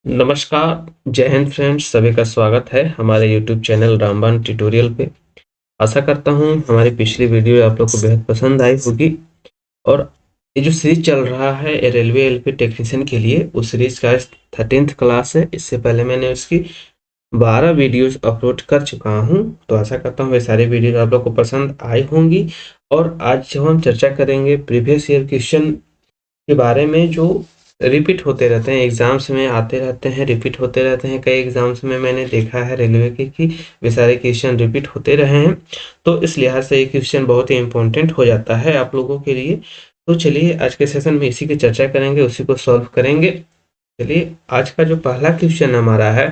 नमस्कार, जय हिंद फ्रेंड्स, सभी का स्वागत है हमारे यूट्यूब चैनल रामबाण ट्यूटोरियल पे। आशा करता हूँ हमारी पिछली वीडियो आप लोग को बेहद पसंद आई होगी। और ये जो सीरीज चल रहा है रेलवे एलपी टेक्नीशियन के लिए, उस सीरीज का 13th क्लास है। इससे पहले मैंने उसकी 12 वीडियोस अपलोड कर चुका हूँ, तो आशा करता हूँ वे सारी वीडियो आप लोग को पसंद आई होंगी। और आज जो हम चर्चा करेंगे प्रीवियस ईयर क्वेश्चन के बारे में, जो रिपीट होते रहते हैं, एग्जाम्स में आते रहते हैं, रिपीट होते रहते हैं। कई एग्जाम्स में मैंने देखा है रेलवे के कि वे सारे क्वेश्चन रिपीट होते रहे हैं, तो इस लिहाज से ये क्वेश्चन बहुत ही इंपॉर्टेंट हो जाता है आप लोगों के लिए। तो चलिए आज के सेशन में इसी की चर्चा करेंगे, उसी को सॉल्व करेंगे। चलिए आज का जो पहला क्वेश्चन हमारा है,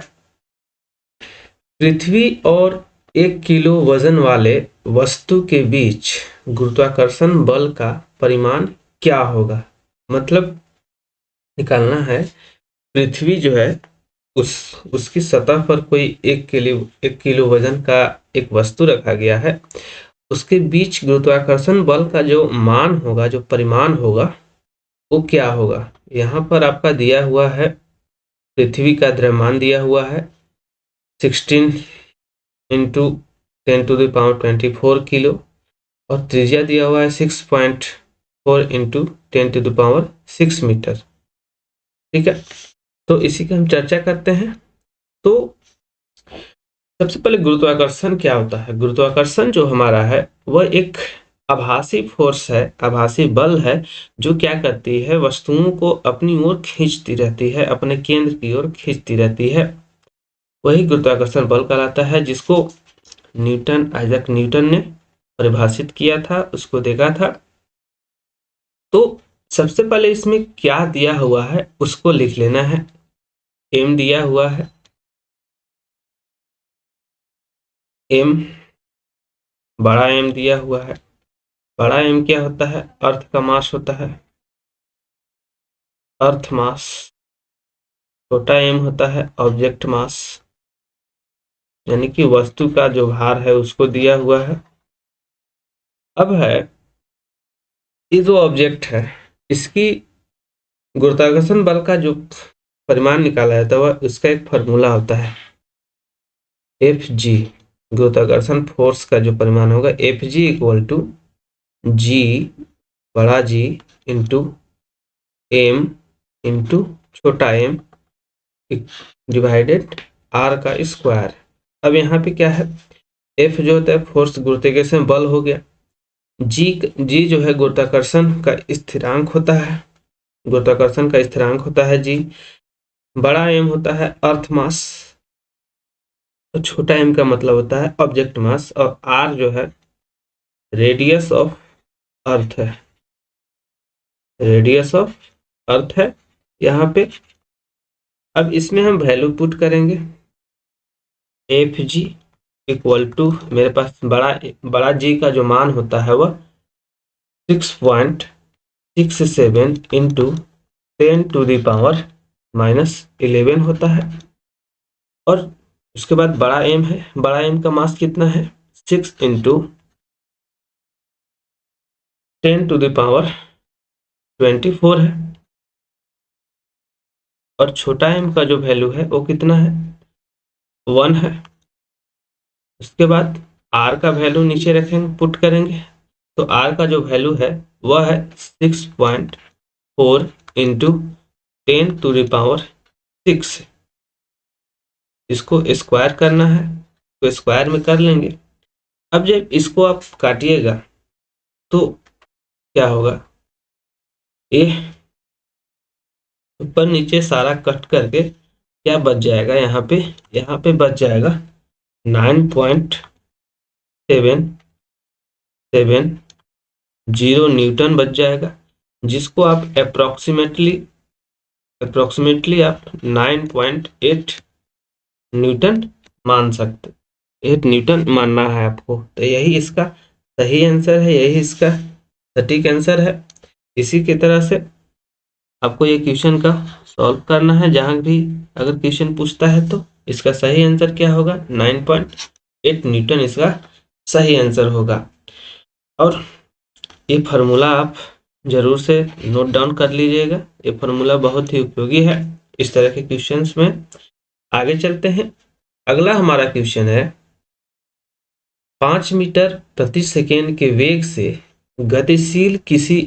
पृथ्वी और 1 किलो वजन वाले वस्तु के बीच गुरुत्वाकर्षण बल का परिमाण क्या होगा। मतलब निकालना है, पृथ्वी जो है उसकी सतह पर कोई 1 किलो वजन का एक वस्तु रखा गया है, उसके बीच गुरुत्वाकर्षण बल का जो मान होगा, जो परिमाण होगा, वो क्या होगा। यहाँ पर आपका दिया हुआ है, पृथ्वी का द्रव्यमान दिया हुआ है 16 इंटू 10⁻24 किलो, और त्रिज्या दिया हुआ है 6.4 इंटू 10⁻6 मीटर। ठीक है, तो इसी की हम चर्चा करते हैं। तो सबसे पहले गुरुत्वाकर्षण क्या होता है। गुरुत्वाकर्षण जो हमारा है वह एक आभासी फोर्स है, आभासी बल है, जो क्या करती है, वस्तुओं को अपनी ओर खींचती रहती है, अपने केंद्र की ओर खींचती रहती है। वही गुरुत्वाकर्षण बल कहलाता है, जिसको आइजैक न्यूटन ने परिभाषित किया था, उसको देखा था। तो सबसे पहले इसमें क्या दिया हुआ है उसको लिख लेना है। एम दिया हुआ है, एम, बड़ा एम दिया हुआ है। बड़ा एम क्या होता है, अर्थ का मास होता है, अर्थ मास। छोटा एम होता है ऑब्जेक्ट मास, यानी कि वस्तु का जो भार है उसको दिया हुआ है। अब है, ये जो ऑब्जेक्ट है, इसकी गुरुत्वाकर्षण बल का जो परिमाण निकाला जाता है वह उसका एक फॉर्मूला होता है, एफ जी। गुरुत्वाकर्षण फोर्स का जो परिमाण होगा, एफ जी इक्वल टू जी, बड़ा जी, इंटू एम इंटू छोटा एम डिवाइडेड आर का स्क्वायर। अब यहाँ पे क्या है, एफ जो होता है फोर्स, गुरुत्वाकर्षण बल हो गया। जी जो है गुरुत्वाकर्षण का स्थिरांक होता है, गुरुत्वाकर्षण का स्थिरांक होता है जी। बड़ा एम होता है अर्थ मास, तो छोटा एम का मतलब होता है ऑब्जेक्ट मास, और आर जो है रेडियस ऑफ अर्थ है, रेडियस ऑफ अर्थ है यहाँ पे। अब इसमें हम वैल्यू पुट करेंगे, एफ जी इक्वल टू, मेरे पास बड़ा जी का जो मान होता है वह 6.67 इंटू 10⁻⁻11 होता है। और उसके बाद बड़ा एम है, बड़ा एम का मास कितना है, 6 इंटू 10⁻24 है। और छोटा एम का जो वैल्यू है वो कितना है, 1 है। उसके बाद आर का वैल्यू नीचे रखेंगे, पुट करेंगे, तो आर का जो वैल्यू है वह है 6.4 इंटू 10⁻6। इसको स्क्वायर करना है, तो स्क्वायर में कर लेंगे। अब जब इसको आप काटिएगा तो क्या होगा, ये ऊपर नीचे सारा कट करके क्या बच जाएगा, यहाँ पे बच जाएगा 9.770 न्यूटन बच जाएगा, जिसको आप अप्रोक्सीमेटली आप 9.8 न्यूटन मान सकते, 8 न्यूटन मानना है आपको। तो यही इसका सही आंसर है, यही इसका सटीक आंसर है। इसी की तरह से आपको ये क्वेश्चन का सॉल्व करना है। जहां भी अगर क्वेश्चन पूछता है तो इसका सही आंसर क्या होगा, 9.8 न्यूटन इसका सही आंसर होगा। और ये फार्मूला आप जरूर से नोट डाउन कर लीजिएगा, ये फार्मूला बहुत ही उपयोगी है। इस तरह के क्वेश्चंस में आगे चलते हैं। अगला हमारा क्वेश्चन है 5 मीटर प्रति सेकेंड के वेग से गतिशील किसी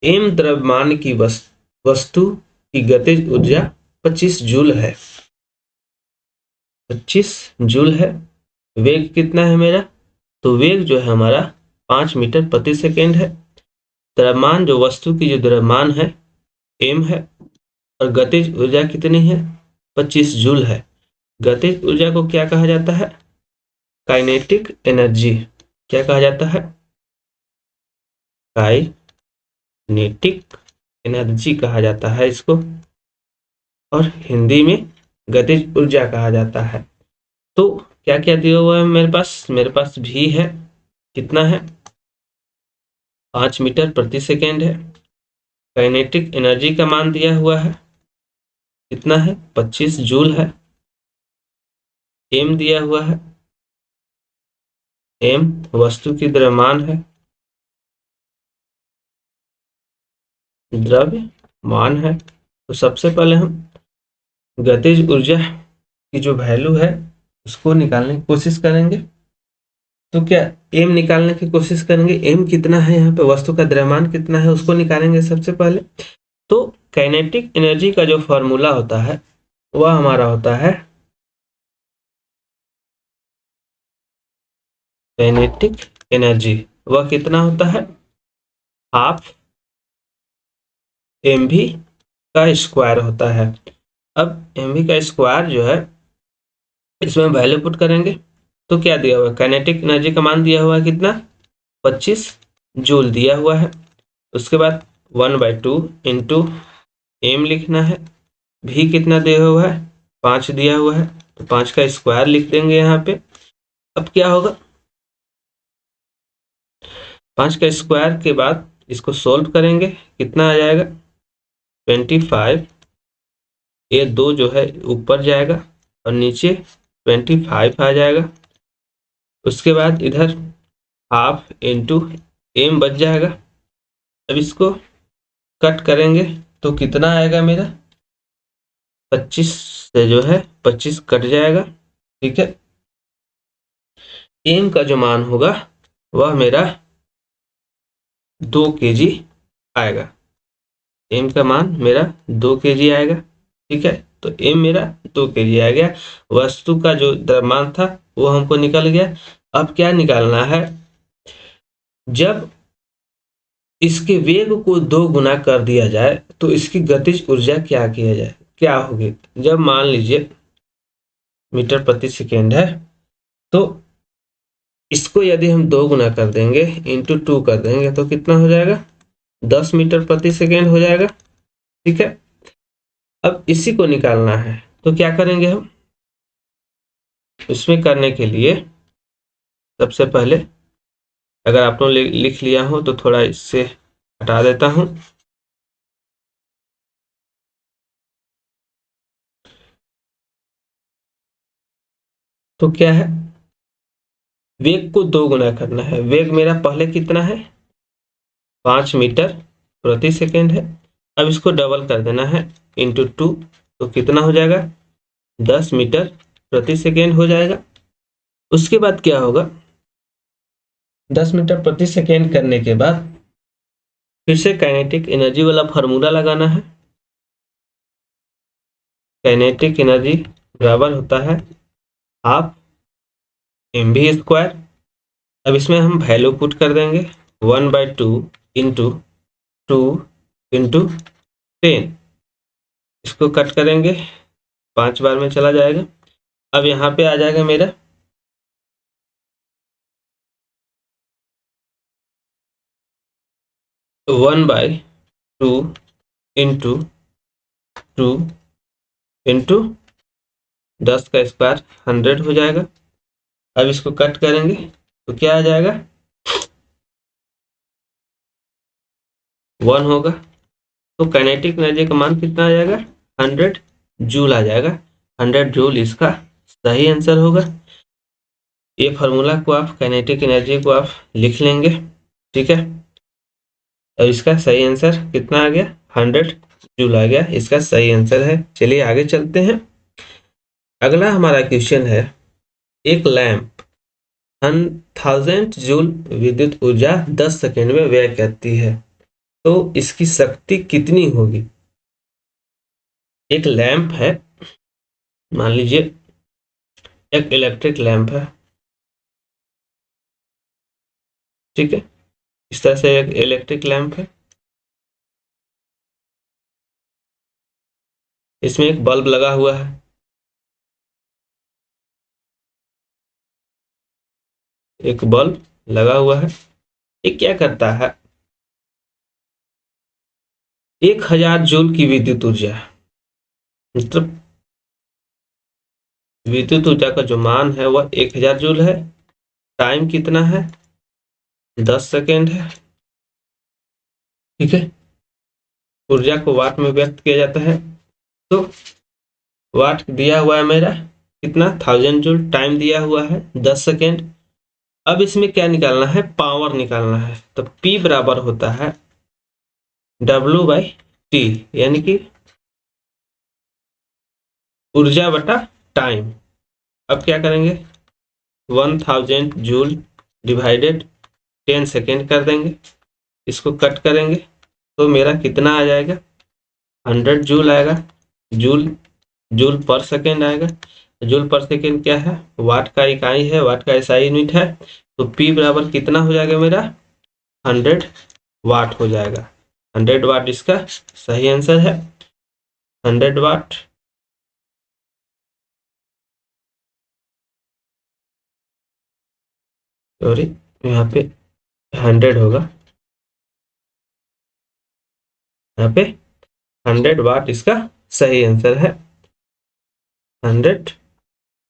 m द्रव्यमान की वस्तु की गतिज ऊर्जा 25 जूल है। 25 जूल है। वेग कितना है मेरा? तो वेग जो है हमारा 5 मीटर प्रति सेकेंड है। द्रव्यमान जो वस्तु की जो द्रव्यमान है m है और गतिज ऊर्जा कितनी है? 25 जूल है। गतिज ऊर्जा को क्या कहा जाता है? Kinetic energy. क्या कहा जाता है? काइनेटिक एनर्जी कहा जाता है इसको, और हिंदी में गतिज ऊर्जा कहा जाता है। तो क्या क्या दिया हुआ है मेरे पास भी है। कितना है? 5 मीटर प्रति सेकेंड है। काइनेटिक एनर्जी का मान दिया हुआ है, कितना है? 25 जूल है। m दिया हुआ है, m वस्तु की द्रव्यमान है, द्रव्यमान है। तो सबसे पहले हम गतिज ऊर्जा की जो वैल्यू है उसको निकालने की कोशिश करेंगे। तो क्या m निकालने की कोशिश करेंगे? m कितना है यहाँ पे? वस्तु का द्रव्यमान कितना है उसको निकालेंगे सबसे पहले। तो काइनेटिक एनर्जी का जो फॉर्मूला होता है वह हमारा होता है काइनेटिक एनर्जी। वह कितना होता है? हाफ mv का स्क्वायर होता है। अब mv का स्क्वायर जो है इसमें वैल्यू पुट करेंगे तो क्या दिया हुआ है? काइनेटिक एनर्जी का मान दिया हुआ है कितना? 25 जूल दिया हुआ है। उसके बाद 1/2 इंटू एम लिखना है। भी कितना दिया हुआ है? 5 दिया हुआ है, तो 5 का स्क्वायर लिख देंगे यहाँ पे। अब क्या होगा? 5 का स्क्वायर के बाद इसको सोल्व करेंगे, कितना आ जाएगा? 25। ये 2 जो है ऊपर जाएगा और नीचे 25 आ जाएगा। उसके बाद इधर हाफ इंटू एम बच जाएगा। अब इसको कट करेंगे तो कितना आएगा मेरा? 25 से जो है 25 कट जाएगा। ठीक है। एम का जो मान होगा वह मेरा 2 kg आएगा। एम का मान मेरा 2 kg आएगा। ठीक है, तो एम मेरा 2 kg आ गया। वस्तु का जो द्रव्यमान था वो हमको निकल गया। अब क्या निकालना है? जब इसके वेग को 2 गुना कर दिया जाए तो इसकी गतिज ऊर्जा क्या किया जाए, क्या होगी? जब मान लीजिए मीटर प्रति सेकेंड है तो इसको यदि हम 2 गुना कर देंगे इंटू 2 कर देंगे तो कितना हो जाएगा? 10 मीटर प्रति सेकेंड हो जाएगा। ठीक है। अब इसी को निकालना है तो क्या करेंगे हम? इसमें करने के लिए सबसे पहले अगर आप लोग लिख लिया हो तो थोड़ा इससे हटा देता हूं। तो क्या है? वेग को 2 गुना करना है। वेग मेरा पहले कितना है? 5 मीटर प्रति सेकेंड है। अब इसको डबल कर देना है इंटू 2, तो कितना हो जाएगा? 10 मीटर प्रति सेकेंड हो जाएगा। उसके बाद क्या होगा? 10 मीटर प्रति सेकेंड करने के बाद फिर से काइनेटिक एनर्जी वाला फार्मूला लगाना है। काइनेटिक एनर्जी बराबर होता है हाफ mv स्क्वायर। अब इसमें हम वैल्यू पुट कर देंगे 1/2 इंटू 2 इंटू 10। इसको कट करेंगे, 5 बार में चला जाएगा। अब यहाँ पे आ जाएगा मेरा 1/2 इंटू 2 इंटू 10 का स्क्वायर 100 हो जाएगा। अब इसको कट करेंगे तो क्या आ जाएगा? 1 होगा। तो काइनेटिक एनर्जी का मान कितना आ जाएगा? 100 जूल आ जाएगा। 100 जूल इसका सही आंसर होगा। ये फार्मूला को आप काइनेटिक एनर्जी को आप लिख लेंगे। ठीक है, और इसका सही आंसर कितना आ गया? 100 जूल आ गया, इसका सही आंसर है। चलिए आगे चलते हैं। अगला हमारा क्वेश्चन है, एक लैंप 1000 जूल विद्युत ऊर्जा 10 सेकंड में व्यय करती है, तो इसकी शक्ति कितनी होगी? एक लैंप है, मान लीजिए एक इलेक्ट्रिक लैंप है, ठीक है, इस तरह से एक इलेक्ट्रिक लैंप है, इसमें एक बल्ब लगा हुआ है, एक बल्ब लगा हुआ है। ये क्या करता है? 1000 जूल की विद्युत ऊर्जा, मतलब विद्युत ऊर्जा का जो मान है वह 1000 जूल है। टाइम कितना है? 10 सेकेंड है, ठीक है। ऊर्जा को वाट में व्यक्त किया जाता है, तो वाट दिया हुआ है मेरा कितना? 1000 जूल। टाइम दिया हुआ है 10 सेकेंड। अब इसमें क्या निकालना है? पावर निकालना है। तो P बराबर होता है W/T, यानी कि ऊर्जा बटा टाइम। अब क्या करेंगे? 1000 जूल डिवाइडेड 10 सेकेंड कर देंगे, इसको कट करेंगे तो मेरा कितना आ जाएगा? 100 जूल आएगा। जूल जूल पर सेकेंड आएगा। जूल पर सेकेंड क्या है? वाट का इकाई है, वाट का एसआई यूनिट है। तो P बराबर कितना हो जाएगा मेरा? 100 वाट हो जाएगा। 100 वाट इसका सही आंसर है। 100 वाट, सॉरी यहाँ पे 100 होगा, यहाँ पे 100 वाट इसका सही आंसर है। 100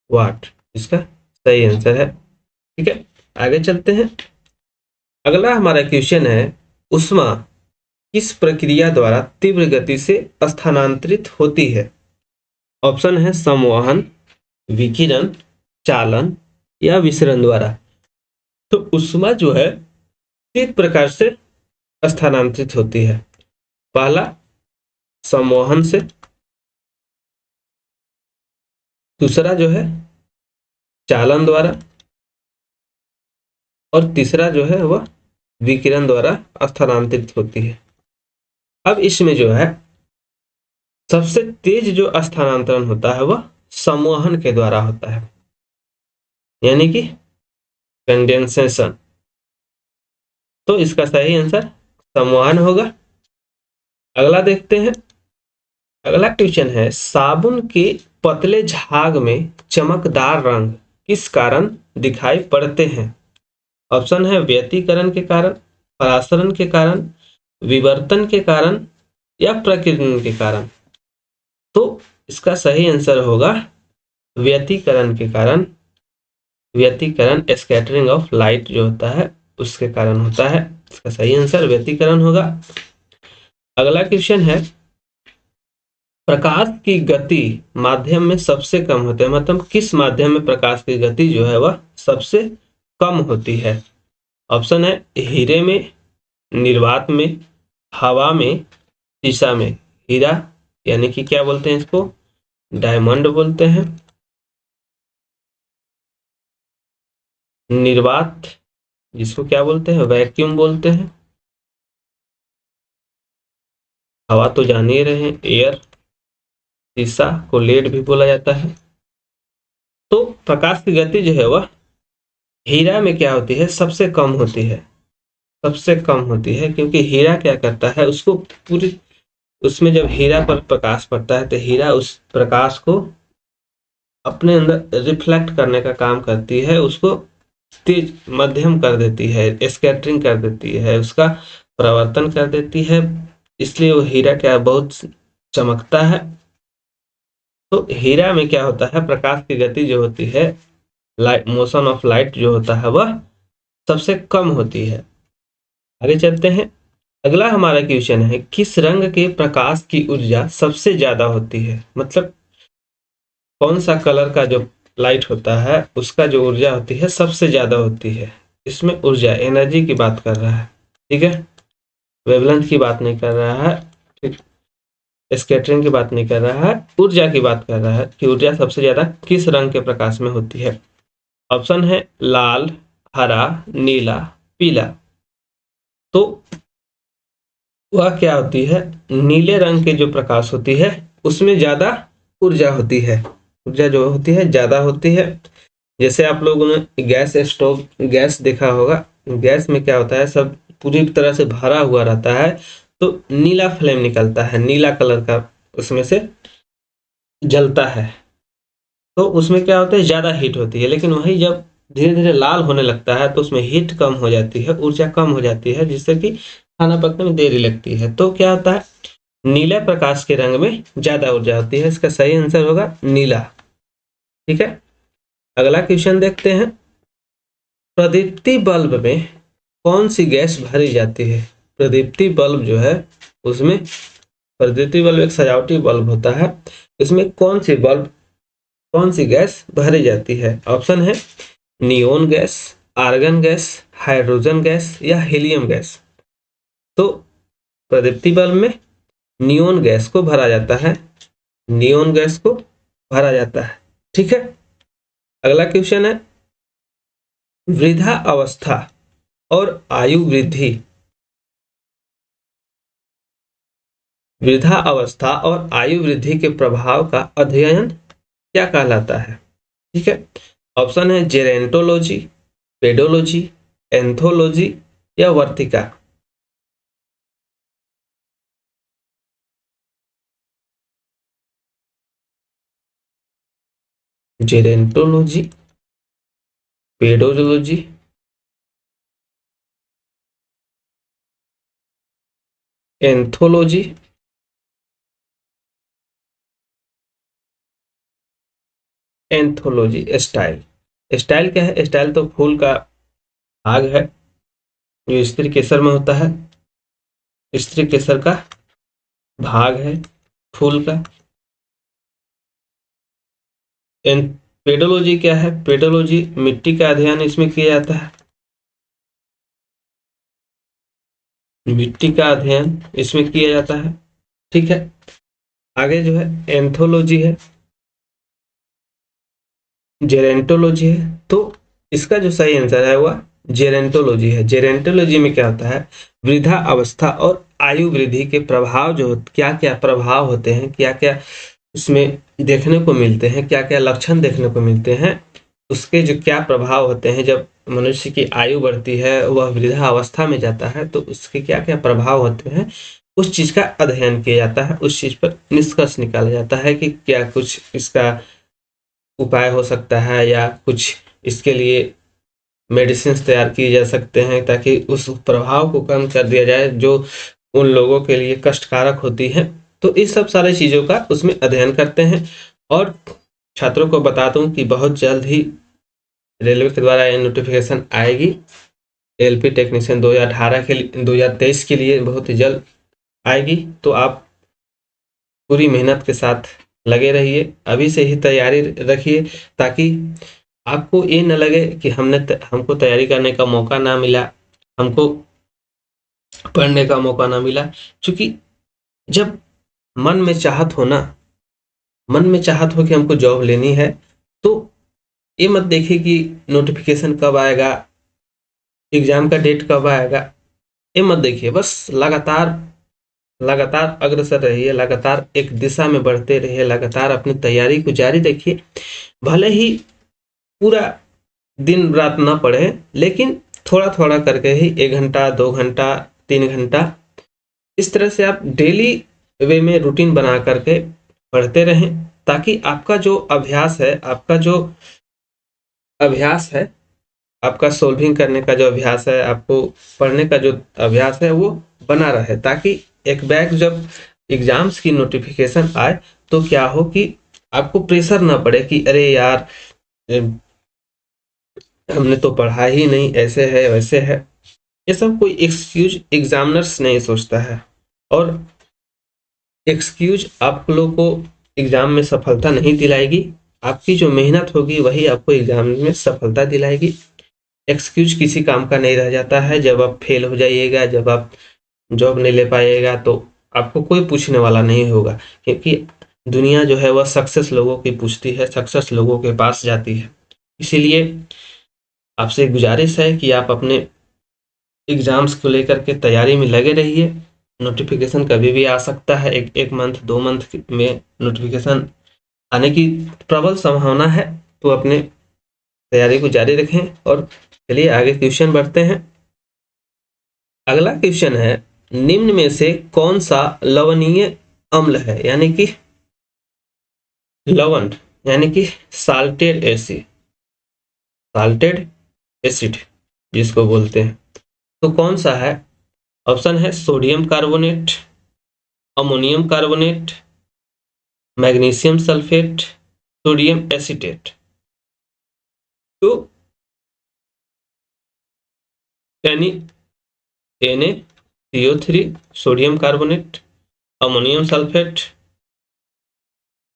वाट इसका सही आंसर है, ठीक है। आगे चलते हैं। अगला हमारा क्वेश्चन है, ऊष्मा किस प्रक्रिया द्वारा तीव्र गति से स्थानांतरित होती है? ऑप्शन है संवहन, विकिरण, चालन या विसरण द्वारा। तो ऊष्मा जो है 3 प्रकार से स्थानांतरित होती है। पहला संवहन से, दूसरा जो है चालन द्वारा, और तीसरा जो है वह विकिरण द्वारा स्थानांतरित होती है। अब इसमें जो है सबसे तेज जो स्थानांतरण होता है वह संवहन के द्वारा होता है, यानी कि कंडेंसेशन। तो इसका सही आंसर संवहन होगा। अगला देखते हैं। अगला क्वेश्चन है, साबुन के पतले झाग में चमकदार रंग किस कारण दिखाई पड़ते हैं? ऑप्शन है व्यतिकरण के कारण, परासरण के कारण, विवर्तन के कारण या प्रकीर्णन के कारण। तो इसका सही आंसर होगा व्यतिकरण के कारण। व्यतिकरण स्कैटरिंग ऑफ लाइट जो होता है उसके कारण होता है। इसका सही आंसर व्यतिकरण होगा। अगला क्वेश्चन है, प्रकाश की गति माध्यम में सबसे कम होती है, मतलब किस माध्यम में प्रकाश की गति जो है वह सबसे कम होती है? ऑप्शन है हीरे में, निर्वात में, हवा में, शीशा में। हीरा यानी कि क्या बोलते हैं इसको? डायमंड बोलते हैं। निर्वात जिसको क्या बोलते हैं? वैक्यूम बोलते हैं। हवा तो जान ही रहे हैं, एयर। शीशा को लेड भी बोला जाता है। तो प्रकाश की गति जो है वह हीरा में क्या होती है? सबसे कम होती है। सबसे कम होती है क्योंकि हीरा क्या करता है, उसको पूरी, उसमें जब हीरा पर प्रकाश पड़ता है तो हीरा उस प्रकाश को अपने अंदर रिफ्लेक्ट करने का काम करती है, उसको तेज मध्यम कर देती है, स्कैटरिंग कर देती है, उसका प्रवर्तन कर देती है। इसलिए वो हीरा क्या बहुत चमकता है। तो हीरा में क्या होता है? प्रकाश की गति जो होती है, लाइट, मोशन ऑफ लाइट जो होता है वह सबसे कम होती है। आगे चलते हैं। अगला हमारा क्वेश्चन है, किस रंग के प्रकाश की ऊर्जा सबसे ज्यादा होती है? मतलब कौन सा कलर का जो लाइट होता है उसका जो ऊर्जा होती है सबसे ज्यादा होती है? इसमें ऊर्जा एनर्जी की बात कर रहा है, ठीक है, वेवलेंथ की बात नहीं कर रहा है, ठीक। स्कैटरिंग की बात नहीं कर रहा है, ऊर्जा की बात कर रहा है कि ऊर्जा सबसे ज्यादा किस रंग के प्रकाश में होती है। ऑप्शन है लाल, हरा, नीला, पीला। तो वह क्या होती है, नीले रंग के जो प्रकाश होती है उसमें ज्यादा ऊर्जा होती है, ऊर्जा जो होती है ज्यादा होती है। जैसे आप लोगों ने गैस स्टोव, गैस देखा होगा, गैस में क्या होता है, सब पूरी तरह से भरा हुआ रहता है तो नीला फ्लेम निकलता है, नीला कलर का उसमें से जलता है, तो उसमें क्या होता है, ज्यादा हीट होती है। लेकिन वही जब धीरे धीरे लाल होने लगता है तो उसमें हीट कम हो जाती है, ऊर्जा कम हो जाती है, जिससे कि खाना पकने में देरी लगती है। तो क्या होता है, नीले प्रकाश के रंग में ज्यादा ऊर्जा होती है। इसका सही आंसर होगा नीला। ठीक है, अगला क्वेश्चन देखते हैं। प्रदीप्ति बल्ब में कौन सी गैस भरी जाती है। प्रदीप्ति बल्ब जो है उसमें, प्रदीप्ति बल्ब एक सजावटी बल्ब होता है, इसमें कौन सी गैस भरी जाती है। ऑप्शन है neon gas, argon gas, hydrogen gas या हीलियम गैस। तो प्रदीप्ति बल्ब में नियोन गैस को भरा जाता है, नियोन गैस को भरा जाता है। ठीक है, अगला क्वेश्चन है वृद्धा अवस्था और आयु वृद्धि, वृद्धा अवस्था और आयु वृद्धि के प्रभाव का अध्ययन क्या कहलाता है। ठीक है, ऑप्शन है जेरेंटोलॉजी, पेडोलॉजी, एंथोलॉजी या वर्तिका। Gerontology, pedology, anthology, anthology. Style, style क्या है, स्टाइल तो फूल का भाग है जो स्त्री केसर में होता है, स्त्री केसर का भाग है फूल का। पेडोलॉजी क्या है, पेडोलॉजी मिट्टी का अध्ययन इसमें किया जाता है, मिट्टी का अध्ययन इसमें किया जाता है। ठीक है, आगे जो है एंथोलॉजी है, जेरेंटोलॉजी है। तो इसका जो सही आंसर है वह जेरेंटोलॉजी है। जेरेंटोलॉजी में क्या होता है, वृद्धा अवस्था और आयु वृद्धि के प्रभाव जो क्या क्या प्रभाव होते हैं, क्या क्या उसमें देखने को मिलते हैं, क्या क्या लक्षण देखने को मिलते हैं, उसके जो क्या प्रभाव होते हैं, जब मनुष्य की आयु बढ़ती है, वह वृद्धा अवस्था में जाता है, तो उसके क्या क्या प्रभाव होते हैं, उस चीज का अध्ययन किया जाता है, उस चीज पर निष्कर्ष निकाला जाता है कि क्या कुछ इसका उपाय हो सकता है या कुछ इसके लिए मेडिसिन तैयार किए जा सकते हैं ताकि उस प्रभाव को कम कर दिया जाए जो उन लोगों के लिए कष्टकारक होती है। तो इस सब सारी चीजों का उसमें अध्ययन करते हैं। और छात्रों को बता दूं कि बहुत जल्द ही रेलवे के द्वारा ये नोटिफिकेशन आएगी, एलपी टेक्नीशियन 2018 के लिए, 2023 के लिए बहुत ही जल्द आएगी। तो आप पूरी मेहनत के साथ लगे रहिए, अभी से ही तैयारी रखिए ताकि आपको ये न लगे कि हमको तैयारी करने का मौका ना मिला, हमको पढ़ने का मौका ना मिला। क्योंकि जब मन में चाहत हो ना, मन में चाहत हो कि हमको जॉब लेनी है, तो ये मत देखिए कि नोटिफिकेशन कब आएगा, एग्जाम का डेट कब आएगा, ये मत देखिए। बस लगातार लगातार अग्रसर रहिए, लगातार एक दिशा में बढ़ते रहिए, लगातार अपनी तैयारी को जारी रखिए। भले ही पूरा दिन रात ना पढ़े, लेकिन थोड़ा थोड़ा करके ही 1 घंटा, 2 घंटा, 3 घंटा, इस तरह से आप डेली वे में रूटीन बना करके पढ़ते रहें, ताकि आपका जो अभ्यास है, आपका सोल्विंग करने का जो अभ्यास है, आपको पढ़ने का जो अभ्यास है, वो बना रहे, ताकि एक बैग जब एग्जाम्स की नोटिफिकेशन आए तो क्या हो कि आपको प्रेशर ना पड़े कि अरे यार हमने तो पढ़ा ही नहीं, ऐसे है वैसे है। ये सब कोई एक्सक्यूज एग्जामिनर्स नहीं सोचता है, और एक्सक्यूज आप लोगों को एग्जाम में सफलता नहीं दिलाएगी। आपकी जो मेहनत होगी वही आपको एग्जाम में सफलता दिलाएगी। एक्सक्यूज किसी काम का नहीं रह जाता है। जब आप फेल हो जाइएगा, जब आप जॉब नहीं ले पाइएगा, तो आपको कोई पूछने वाला नहीं होगा, क्योंकि दुनिया जो है वह सक्सेस लोगों की पूछती है, सक्सेस लोगों के पास जाती है। इसीलिए आपसे गुजारिश है कि आप अपने एग्जाम्स को लेकर के तैयारी में लगे रहिए। नोटिफिकेशन कभी भी आ सकता है, एक मंथ 2 मंथ में नोटिफिकेशन आने की प्रबल संभावना है। तो अपने तैयारी को जारी रखें। और चलिए आगे क्वेश्चन बढ़ते हैं। अगला क्वेश्चन है, निम्न में से कौन सा लवणीय अम्ल है, यानी कि लवण, यानी कि साल्टेड एसिड, साल्टेड एसिड जिसको बोलते हैं, तो कौन सा है? ऑप्शन है sodium carbonate, ammonium carbonate, magnesium sulphate, sodium acetate. तो यानी Na, CO3, sodium carbonate, ammonium sulphate,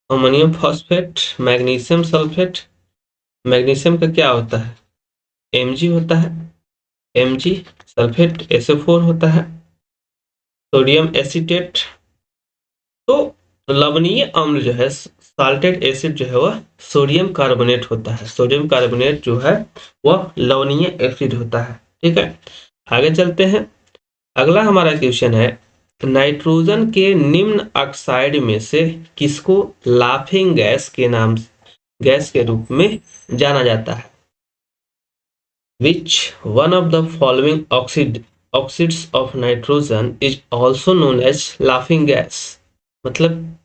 ammonium phosphate, magnesium sulphate. Magnesium का क्या होता है? Mg होता है, Mg सल्फेट SO4 होता है, सोडियम एसीटेट। तो लवणीय अम्ल जो है, साल्टेड एसिड जो है वह सोडियम कार्बोनेट होता है। सोडियम कार्बोनेट जो है वह लवणीय एसिड होता है। ठीक है, आगे चलते हैं। अगला हमारा क्वेश्चन है, नाइट्रोजन के निम्न ऑक्साइड में से किसको लाफिंग गैस के रूप में जाना जाता है? Which one of the following oxides of nitrogen is also known as laughing gas? मतलब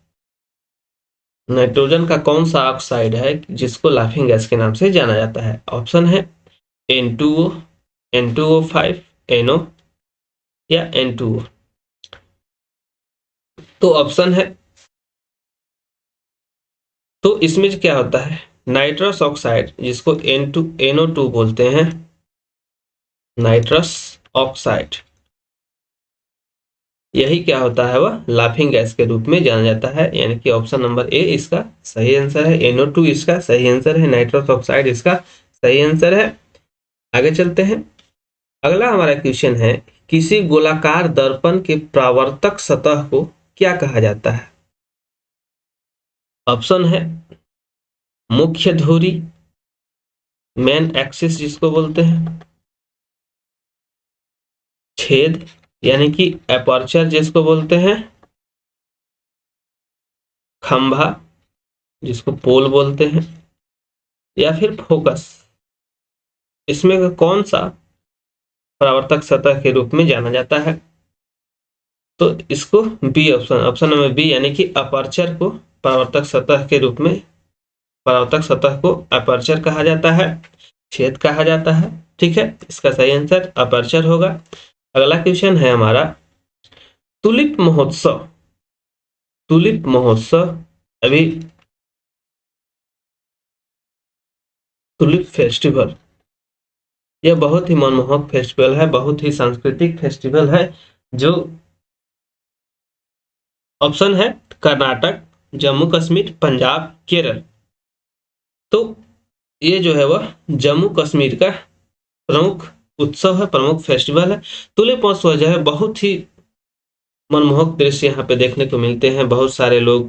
नाइट्रोजन का कौन सा ऑक्साइड है जिसको लाफिंग गैस के नाम से जाना जाता है? ऑप्शन है N2O, N2O5, NO या N2O। तो ऑप्शन है, तो इसमें क्या होता है, नाइट्रस ऑक्साइड जिसको NO2 बोलते हैं, नाइट्रस ऑक्साइड, यही क्या होता है, वह लाफिंग गैस के रूप में जाना जाता है। यानी कि ऑप्शन नंबर ए इसका सही आंसर है, NO2 इसका सही आंसर है, नाइट्रस ऑक्साइड इसका सही आंसर है। आगे चलते हैं। अगला हमारा क्वेश्चन है, किसी गोलाकार दर्पण के परावर्तक सतह को क्या कहा जाता है? ऑप्शन है मुख्य धुरी, मेन एक्सिस जिसको बोलते हैं, छेद यानी कि एपर्चर जिसको बोलते हैं, खंभा जिसको पोल बोलते हैं, या फिर फोकस। इसमें कौन सा परावर्तक सतह के रूप में जाना जाता है? तो इसको बी ऑप्शन नंबर बी यानी कि अपर्चर को परावर्तक सतह के रूप में, परावर्तक सतह को अपर्चर कहा जाता है, छेद कहा जाता है। ठीक है, इसका सही आंसर अपर्चर होगा। अगला क्वेश्चन है हमारा, टुलिप महोत्सव, टुलिप महोत्सव अभी टुलिप फेस्टिवल, यह बहुत ही मनमोहक फेस्टिवल है, बहुत ही सांस्कृतिक फेस्टिवल है। जो ऑप्शन है कर्नाटक, जम्मू कश्मीर, पंजाब, केरल। तो ये जो है वह जम्मू कश्मीर का प्रमुख उत्सव है, प्रमुख फेस्टिवल है। टुलिप महोत्सव जो है बहुत ही मनमोहक दृश्य यहाँ पे देखने को मिलते हैं। बहुत सारे लोग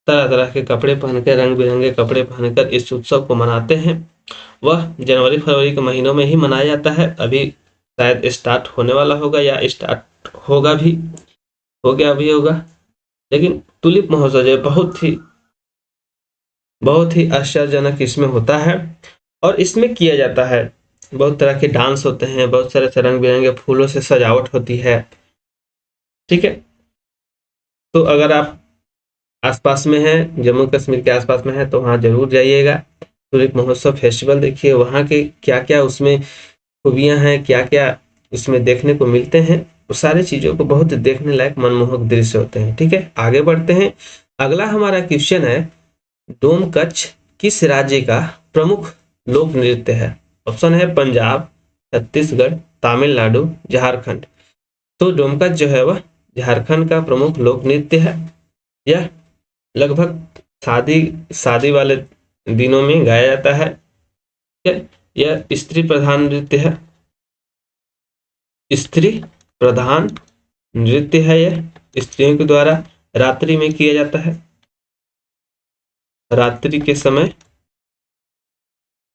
तरह तरह के कपड़े पहनकर, रंग बिरंगे कपड़े पहनकर इस उत्सव को मनाते हैं। वह जनवरी फरवरी के महीनों में ही मनाया जाता है। अभी शायद स्टार्ट होने वाला होगा या स्टार्ट होगा भी, हो गया भी होगा। लेकिन टुलिप महोत्सव जो बहुत ही आश्चर्यजनक इसमें होता है। और इसमें किया जाता है, बहुत तरह के डांस होते हैं, बहुत सारे रंग बिरंगे फूलों से सजावट होती है। ठीक है, तो अगर आप आसपास में हैं, जम्मू कश्मीर के आसपास में है, तो वहाँ जरूर जाइएगा। टुलिप महोत्सव फेस्टिवल देखिए, वहाँ के क्या क्या उसमें खूबियाँ हैं, क्या क्या उसमें देखने को मिलते हैं, वो सारी चीज़ों को बहुत देखने लायक मनमोहक दृश्य होते हैं। ठीक है, आगे बढ़ते हैं। अगला हमारा क्वेश्चन है, डोमकच किस राज्य का प्रमुख लोक नृत्य है? ऑप्शन है पंजाब, छत्तीसगढ़, तमिलनाडु, झारखंड। तो डोमकच जो है वह झारखंड का प्रमुख लोक नृत्य है। यह लगभग शादी वाले दिनों में गाया जाता है। यह स्त्री प्रधान नृत्य है, स्त्री प्रधान नृत्य है यह। स्त्रियों के द्वारा रात्रि में किया जाता है, रात्रि के समय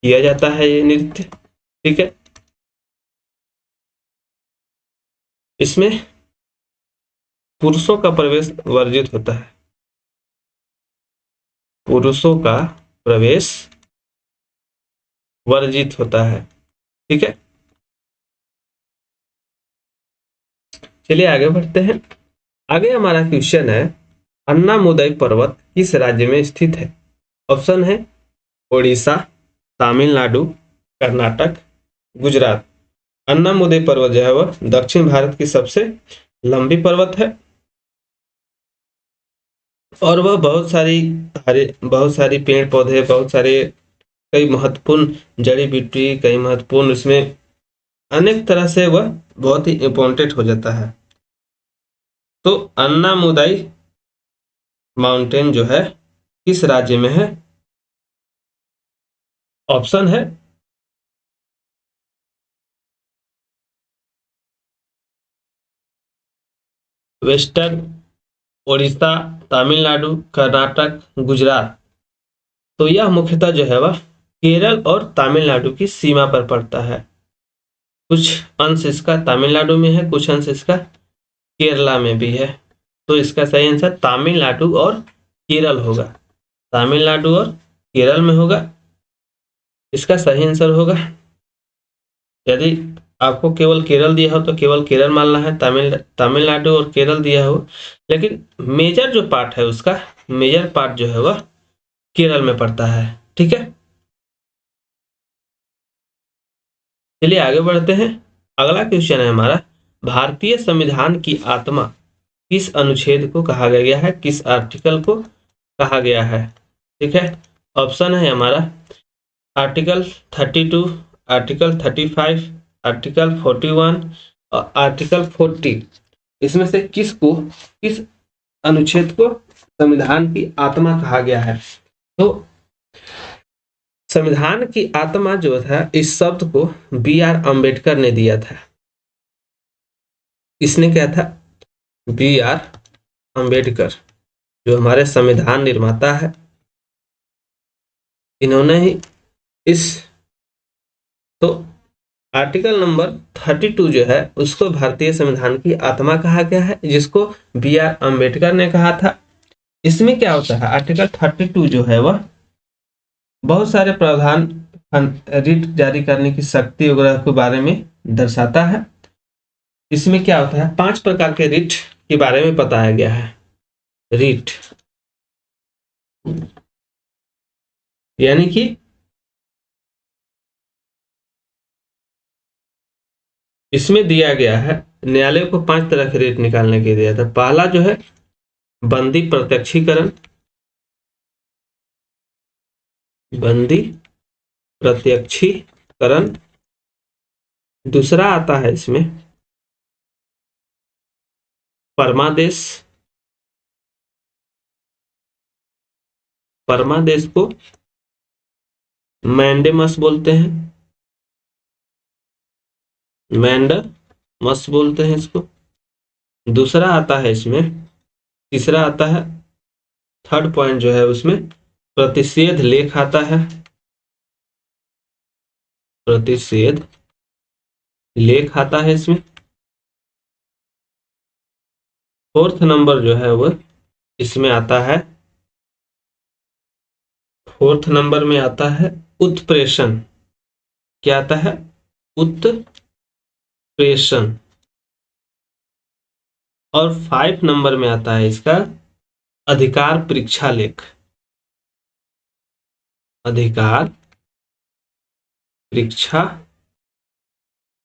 किया जाता है ये नृत्य। ठीक है, इसमें पुरुषों का प्रवेश वर्जित होता है, पुरुषों का प्रवेश वर्जित होता है। ठीक है, चलिए आगे बढ़ते हैं। आगे हमारा क्वेश्चन है, अन्नामुदई पर्वत किस राज्य में स्थित है? ऑप्शन है ओडिशा, तमिलनाडु, कर्नाटक, गुजरात। अन्नामुदई पर्वत जो है वह दक्षिण भारत की सबसे लंबी पर्वत है और वह बहुत सारी पेड़ पौधे, बहुत सारे कई महत्वपूर्ण जड़ी बूटी, कई महत्वपूर्ण उसमें अनेक तरह से वह बहुत ही इम्पोर्टेंट हो जाता है। तो अन्नामुदाई माउंटेन जो है किस राज्य में है? ऑप्शन है वेस्टर्न, ओडिशा, तमिलनाडु, कर्नाटक, गुजरात। तो यह मुख्यतः जो है वह केरल और तमिलनाडु की सीमा पर पड़ता है। कुछ अंश इसका तमिलनाडु में है, कुछ अंश इसका केरला में भी है। तो इसका सही आंसर तमिलनाडु और केरल होगा, तमिलनाडु और केरल में होगा, इसका सही आंसर होगा। यदि आपको केवल केरल दिया हो तो केवल केरल मानना है, तमिलनाडु और केरल दिया हो, लेकिन मेजर जो पार्ट है उसका मेजर पार्ट जो है वह केरल में पड़ता है। ठीक है, चलिए आगे बढ़ते हैं। अगला क्वेश्चन है हमारा, भारतीय संविधान की आत्मा किस अनुच्छेद को कहा गया है, किस आर्टिकल को कहा गया है? ठीक है, ऑप्शन है हमारा आर्टिकल 32, आर्टिकल 35, आर्टिकल 41 और आर्टिकल 40। इसमें से किस अनुच्छेद को संविधान की आत्मा कहा गया है? तो संविधान की आत्मा जो था, इस शब्द को बी.आर. अम्बेडकर ने दिया था। इसने क्या था? बी.आर. अम्बेडकर जो हमारे संविधान निर्माता है, इन्होंने ही इस तो आर्टिकल नंबर 32 जो है उसको भारतीय संविधान की आत्मा कहा गया है, जिसको बी.आर. अम्बेडकर ने कहा था। इसमें क्या होता है, आर्टिकल 32 जो है वह बहुत सारे प्रावधान रिट जारी करने की शक्ति वगैरह के बारे में दर्शाता है। इसमें क्या होता है, 5 प्रकार के रिट के बारे में बताया गया है। रिट यानी कि इसमें दिया गया है, न्यायालय को 5 तरह के रिट निकालने के दिया था। पहला जो है बंदी प्रत्यक्षीकरण, बंदी प्रत्यक्षीकरण। दूसरा आता है इसमें परमादेश, परमादेश को मैंडेमस बोलते हैं, मैंडेमस बोलते हैं इसको। दूसरा आता है इसमें, तीसरा आता है, थर्ड पॉइंट जो है उसमें प्रतिषेध लेख आता है, प्रतिषेध लेख आता है इसमें। फोर्थ नंबर जो है वो इसमें आता है, फोर्थ नंबर में आता है उत्प्रेषण। क्या आता है? उत्प्रेषण। और 5 नंबर में आता है इसका अधिकार परीक्षा लेख, अधिकार परीक्षा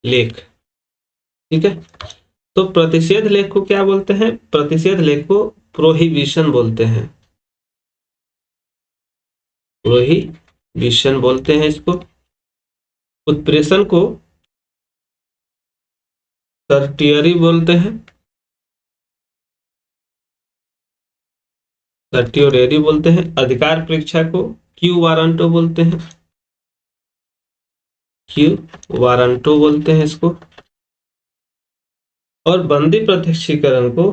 लेख। ठीक है, तो प्रतिषेध लेख को क्या बोलते हैं? प्रतिषेध लेख को प्रोहिबिशन बोलते हैं, प्रोहिबिशन बोलते हैं इसको। उत्प्रेषण को सर्टियरी बोलते हैं, सर्टियरी बोलते हैं। अधिकार परीक्षा को क्यू वारंटो बोलते हैं, क्यू वारंटो बोलते हैं इसको। और बंदी प्रत्यक्षीकरण को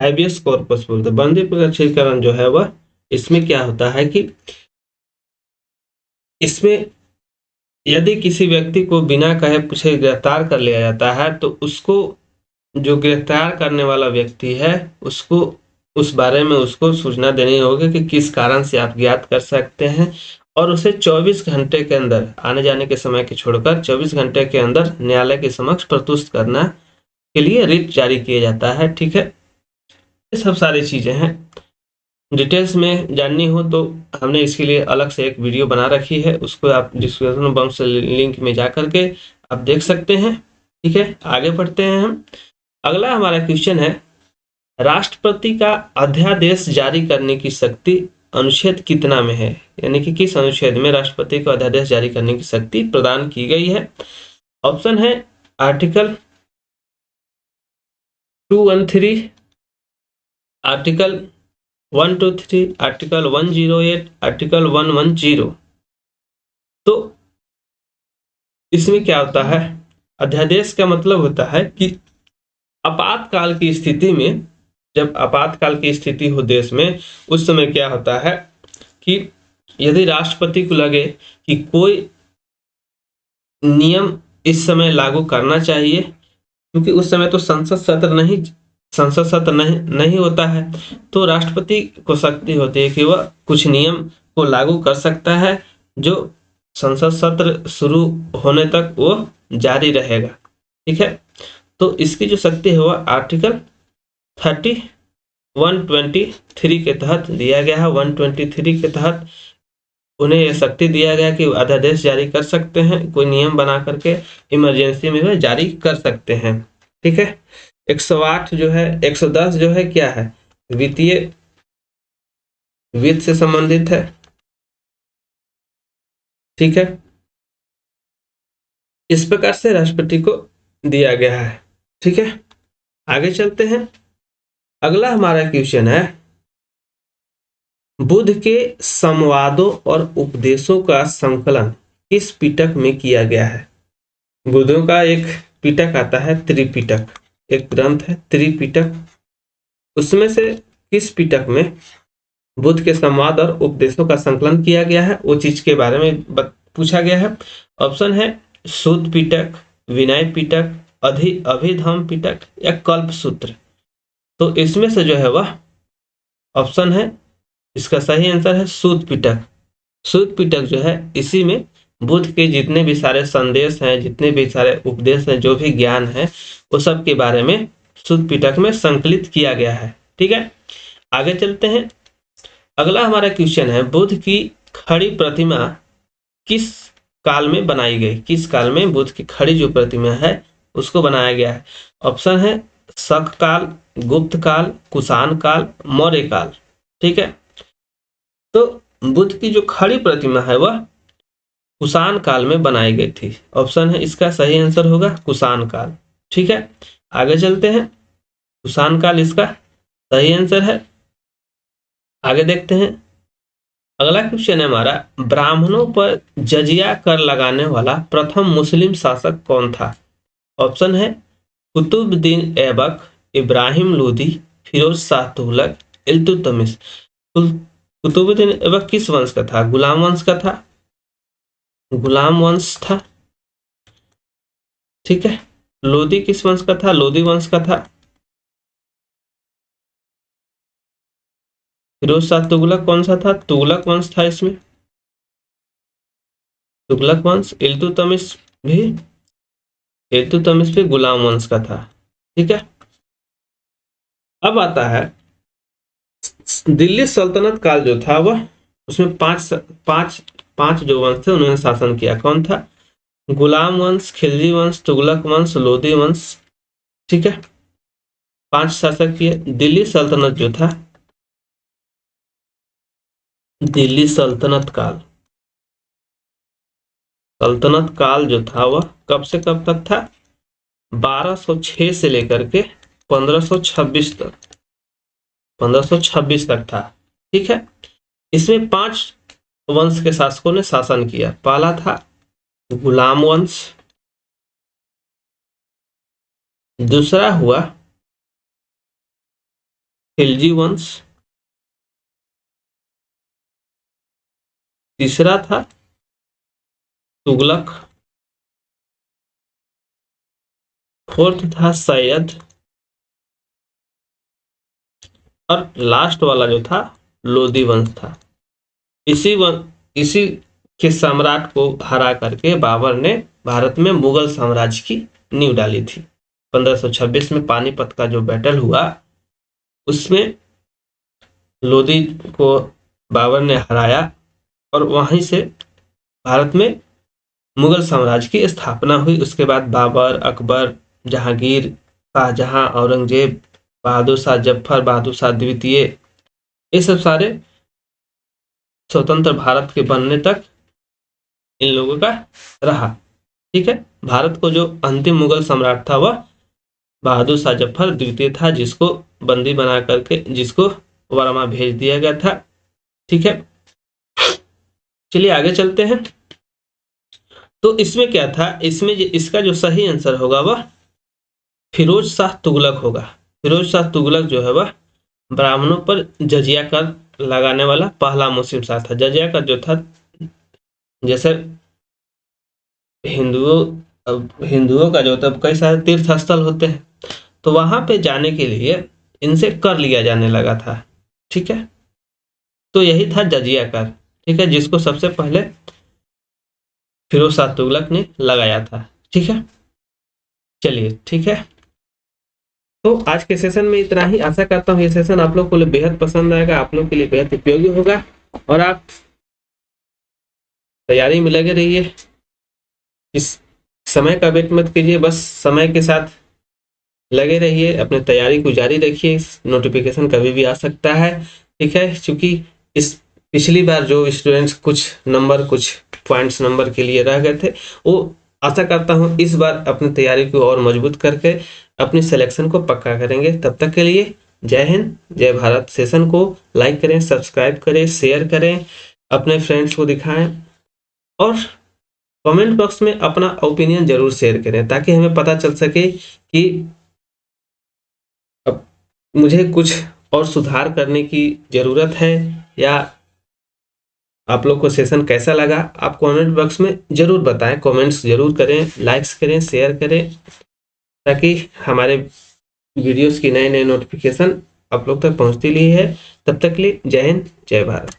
हैबियस कॉर्पस बोलते हैं। बंदी प्रकटीकरण जो है वह, इसमें क्या होता है कि इसमें यदि किसी व्यक्ति को बिना कहे पूछे गिरफ्तार कर लिया जाता है तो उसको, जो गिरफ्तार करने वाला व्यक्ति है, उसको उस बारे में उसको सूचना देनी होगी कि किस कारण से आप ज्ञात कर सकते हैं, और उसे 24 घंटे के अंदर, आने जाने के समय के छोड़कर 24 घंटे के अंदर न्यायालय के समक्ष प्रस्तुत करना के लिए रिट जारी किया जाता है। ठीक है, ये सब सारी चीजें हैं। डिटेल्स में जाननी हो तो हमने इसके लिए अलग से एक वीडियो बना रखी है, उसको आप डिस्क्रिप्शन बॉक्स लिंक में जा करके आप देख सकते हैं। ठीक है, आगे बढ़ते हैं हम। अगला हमारा क्वेश्चन है, राष्ट्रपति का अध्यादेश जारी करने की शक्ति अनुच्छेद कितना में है, यानी कि किस अनुच्छेद में राष्ट्रपति को अध्यादेश जारी करने की शक्ति प्रदान की गई है। ऑप्शन है आर्टिकल 213, आर्टिकल 123, आर्टिकल 108, आर्टिकल 110। तो इसमें क्या होता है, अध्यादेश का मतलब होता है कि आपातकाल की स्थिति में, जब आपातकाल की स्थिति हो देश में, उस समय क्या होता है कि यदि राष्ट्रपति को लगे कि कोई नियम इस समय लागू करना चाहिए, क्योंकि उस समय तो संसद सत्र नहीं होता है, तो राष्ट्रपति को शक्ति होती है कि वह कुछ नियम को लागू कर सकता है जो संसद सत्र शुरू होने तक वो जारी रहेगा। ठीक है, तो इसकी जो शक्ति है वह आर्टिकल 123 के तहत दिया गया है। 123 के तहत उन्हें यह शक्ति दिया गया कि अध्यादेश जारी कर सकते हैं, कोई नियम बना करके इमरजेंसी में वह जारी कर सकते हैं। ठीक है, 108 जो है, 110 जो है क्या है, वित्तीय वित्त से संबंधित है। ठीक है, इस प्रकार से राष्ट्रपति को दिया गया है। ठीक है, आगे चलते हैं। अगला हमारा क्वेश्चन है, बुद्ध के संवादों और उपदेशों का संकलन किस पिटक में किया गया है। बुद्धों का एक पिटक आता है, त्रिपिटक, एक ग्रंथ है त्रिपिटक, उसमें से किस पिटक में बुद्ध के संवाद और उपदेशों का संकलन किया गया है, वो चीज के बारे में पूछा गया है। ऑप्शन है सूत पिटक, विनय पिटक, अभिधम पिटक या कल्प सूत्र। तो इसमें से जो है वह ऑप्शन है, इसका सही आंसर है सूत पिटक। सूत पिटक जो है, इसी में बुद्ध के जितने भी सारे संदेश हैं, जितने भी सारे उपदेश हैं, जो भी ज्ञान है, वो सब के बारे में सूत पिटक में संकलित किया गया है। ठीक है, आगे चलते हैं। अगला हमारा क्वेश्चन है, बुद्ध की खड़ी प्रतिमा किस काल में बनाई गई, किस काल में बुद्ध की खड़ी जो प्रतिमा है उसको बनाया गया है। ऑप्शन है शक काल, गुप्त काल, कुषाण काल, मौर्य काल। ठीक है, तो बुद्ध की जो खड़ी प्रतिमा है वह कुषाण काल में बनाई गई थी। ऑप्शन है इसका सही आंसर होगा कुषाण काल। ठीक है, आगे चलते हैं। कुषाण काल इसका सही आंसर है। आगे देखते हैं। अगला क्वेश्चन है हमारा, ब्राह्मणों पर जजिया कर लगाने वाला प्रथम मुस्लिम शासक कौन था। ऑप्शन है कुतुबुद्दीन ऐबक, इब्राहिम लोदी, फिरोज शाह तुगलक, इल्तुतमिश। कुतुबुद्दीन ऐबक किस वंश का था, गुलाम वंश का था, गुलाम वंश था। ठीक है, लोदी किस वंश का था, लोदी वंश का था। फिरोज शाह तुगलक कौन सा था, तुगलक वंश था इसमें, तुगलक वंश। इल्तुतमिश भी, इल्तुतमिश भी गुलाम वंश का था। ठीक है, अब आता है दिल्ली सल्तनत काल जो था वह, उसमें पांच जो वंश थे उन्होंने शासन किया। कौन था, गुलाम वंश, खिलजी वंश, तुगलक वंश, लोदी वंश। ठीक है, 5 शासक किए। दिल्ली सल्तनत जो था, दिल्ली सल्तनत काल जो था वह कब से कब तक था, 1206 से लेकर के 1526 तक, 1526 तक था। ठीक है, इसमें 5 वंश के शासकों ने शासन किया। पहला था गुलाम वंश, दूसरा हुआ खिलजी वंश, तीसरा था तुगलक, फोर्थ था सैयद, और लास्ट वाला जो था लोधी वंश था। इसी के सम्राट को हरा करके बाबर ने भारत में मुगल साम्राज्य की नींव डाली थी। 1526 में पानीपत का जो बैटल हुआ उसमें लोधी को बाबर ने हराया और वहीं से भारत में मुगल साम्राज्य की स्थापना हुई। उसके बाद बाबर, अकबर, जहांगीर, शाहजहां, औरंगजेब, बहादुर शाह जफर, बहादुर शाह द्वितीय, ये सब सारे स्वतंत्र भारत के बनने तक इन लोगों का रहा। ठीक है, भारत को जो अंतिम मुगल सम्राट था वह बहादुर शाह जफर द्वितीय था, जिसको बंदी बना करके जिसको वर्मा भेज दिया गया था। ठीक है, चलिए आगे चलते हैं। तो इसमें क्या था, इसमें इसका जो सही आंसर होगा वह फिरोज शाह तुगलक होगा। फिरोज शाह तुगलक जो है वह ब्राह्मणों पर जजिया कर लगाने वाला पहला मुस्लिम शाह था। जजिया कर जो था, जैसे हिंदुओं का जो तब कई सारे तीर्थ स्थल होते हैं, तो वहां पे जाने के लिए इनसे कर लिया जाने लगा था। ठीक है, तो यही था जजिया कर। ठीक है, जिसको सबसे पहले फिरोज शाह तुगलक ने लगाया था। ठीक है, चलिए ठीक है, तो आज के सेशन में इतना ही। आशा करता हूँ ये सेशन आप लोग को बेहद पसंद आएगा, आप लोग के लिए बेहद उपयोगी होगा, और आप तैयारी में लगे रहिए। इस समय का वेट मत कीजिए, बस समय के साथ लगे रहिए, अपने तैयारी को जारी रखिए। नोटिफिकेशन कभी भी आ सकता है। ठीक है, क्योंकि इस पिछली बार जो स्टूडेंट्स कुछ पॉइंट्स नंबर के लिए रह गए थे, वो आशा करता हूँ इस बार अपनी तैयारी को और मजबूत करके अपनी सिलेक्शन को पक्का करेंगे। तब तक के लिए जय हिंद, जय भारत। सेशन को लाइक करें, सब्सक्राइब करें, शेयर करें, अपने फ्रेंड्स को दिखाएं, और कमेंट बॉक्स में अपना ओपिनियन जरूर शेयर करें, ताकि हमें पता चल सके कि अब मुझे कुछ और सुधार करने की जरूरत है, या आप लोग को सेशन कैसा लगा। आप कमेंट बॉक्स में जरूर बताएं, कमेंट्स जरूर करें, लाइक्स करें, शेयर करें, ताकि हमारे वीडियोस की नए नए नोटिफिकेशन आप लोग तक पहुंचती रही है। तब तक के लिए जय हिंद, जय भारत।